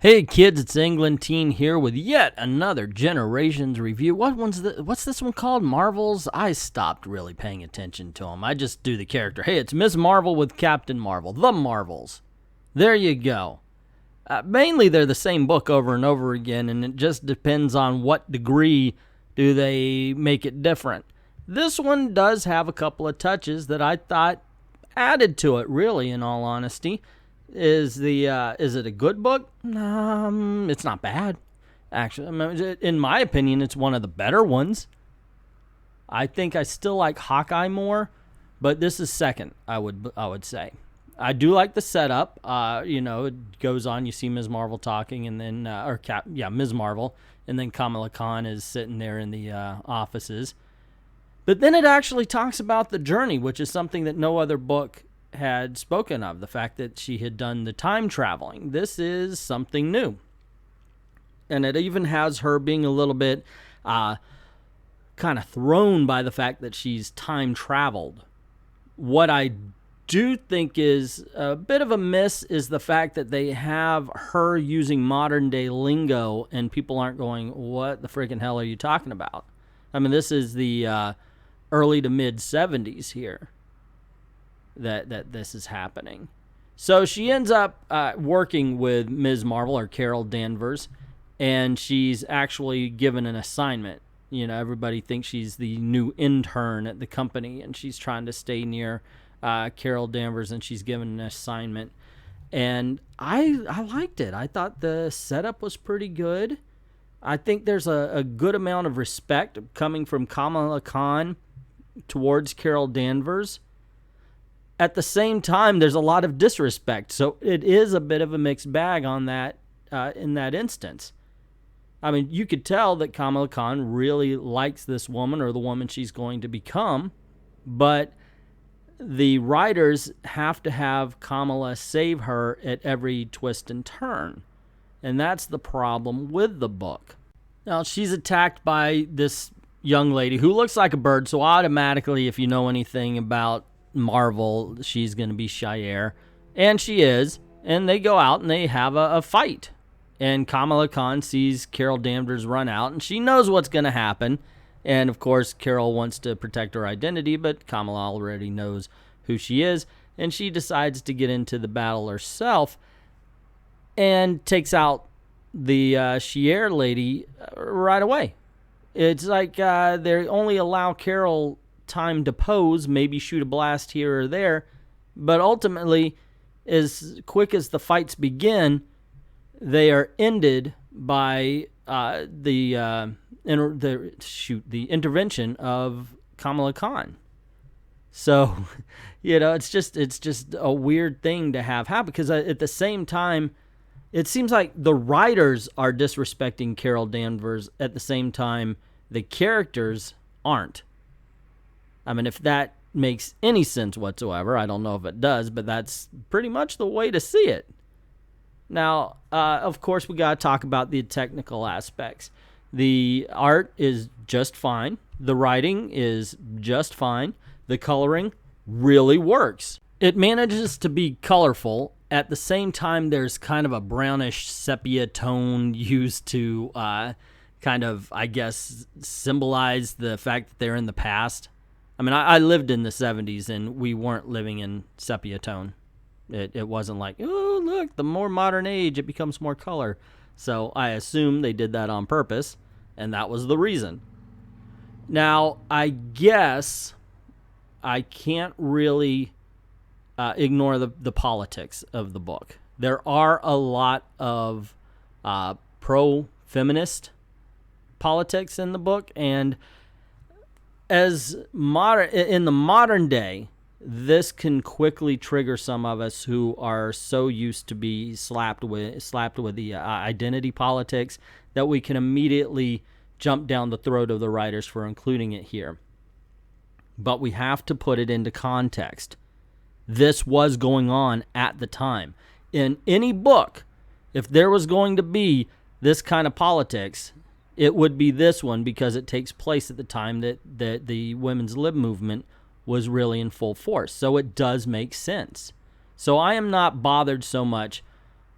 Hey kids, it's Englentine here with yet another Generations review. What's this one called? Marvels? I stopped really paying attention to them. I just do the character. Hey, it's Ms. Marvel with Captain Marvel. The Marvels. There you go. Mainly they're the same book over and over again, and it just depends on what degree do they make it different. This one does have a couple of touches that I thought added to it, really, in all honesty. Is it a good book? It's not bad. Actually, I mean, in my opinion, it's one of the better ones. I think I still like Hawkeye more, but this is second. I would say. I do like the setup. It goes on. You see Ms. Marvel talking, and then Ms. Marvel, and then Khamala Khan is sitting there in the offices. But then it actually talks about the journey, which is something that no other book had spoken of, the fact that she had done the time traveling. This is something new. And it even has her being a little bit kind of thrown by the fact that she's time traveled. What I do think is a bit of a miss is the fact that they have her using modern day lingo and people aren't going, what the freaking hell are you talking about? I mean, this is the early to mid 70s here that this is happening. So she ends up working with Ms. Marvel, or Carol Danvers, and she's actually given an assignment. You know, everybody thinks she's the new intern at the company, and she's trying to stay near Carol Danvers, and she's given an assignment. And I liked it. I thought the setup was pretty good. I think there's a good amount of respect coming from Khamala Khan towards Carol Danvers. At the same time, there's a lot of disrespect, so it is a bit of a mixed bag on that in that instance. I mean, you could tell that Khamala Khan really likes this woman, or the woman she's going to become, but the writers have to have Khamala save her at every twist and turn, and that's the problem with the book. Now, she's attacked by this young lady who looks like a bird, so automatically, if you know anything about Marvel, she's going to be Shire, and she is, and they go out and they have a fight, and Khamala Khan sees Carol Danvers run out, and she knows what's going to happen, and of course Carol wants to protect her identity, but Khamala already knows who she is, and she decides to get into the battle herself and takes out the Shire lady right away. It's like they only allow Carol time to pose, maybe shoot a blast here or there, but ultimately, as quick as the fights begin, they are ended by the intervention of Khamala Khan. So, it's just a weird thing to have happen, because at the same time, it seems like the writers are disrespecting Carol Danvers. At the same time, the characters aren't. I mean, if that makes any sense whatsoever, I don't know if it does, but that's pretty much the way to see it. Now, of course, we got to talk about the technical aspects. The art is just fine. The writing is just fine. The coloring really works. It manages to be colorful. At the same time, there's kind of a brownish sepia tone used to kind of, I guess, symbolize the fact that they're in the past. I mean, I lived in the 70s, and we weren't living in sepia tone. It wasn't like, oh, look, the more modern age, it becomes more color. So I assume they did that on purpose, and that was the reason. Now, I guess I can't really ignore the politics of the book. There are a lot of pro-feminist politics in the book, and in the modern day, this can quickly trigger some of us who are so used to be slapped with the identity politics that we can immediately jump down the throat of the writers for including it here. But we have to put it into context. This was going on at the time. In any book, if there was going to be this kind of politics, it would be this one, because it takes place at the time that the women's lib movement was really in full force. So it does make sense. So I am not bothered so much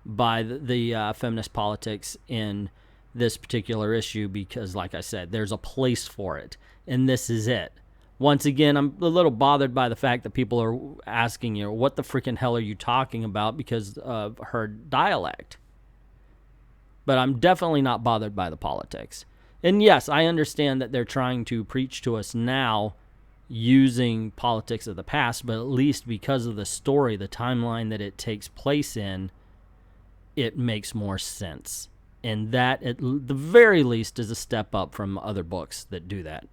by the feminist politics in this particular issue because, like I said, there's a place for it, and this is it. Once again, I'm a little bothered by the fact that people are asking, what the freaking hell are you talking about because of her dialect? But I'm definitely not bothered by the politics. And yes, I understand that they're trying to preach to us now using politics of the past, but at least because of the story, the timeline that it takes place in, it makes more sense. And that, at the very least, is a step up from other books that do that.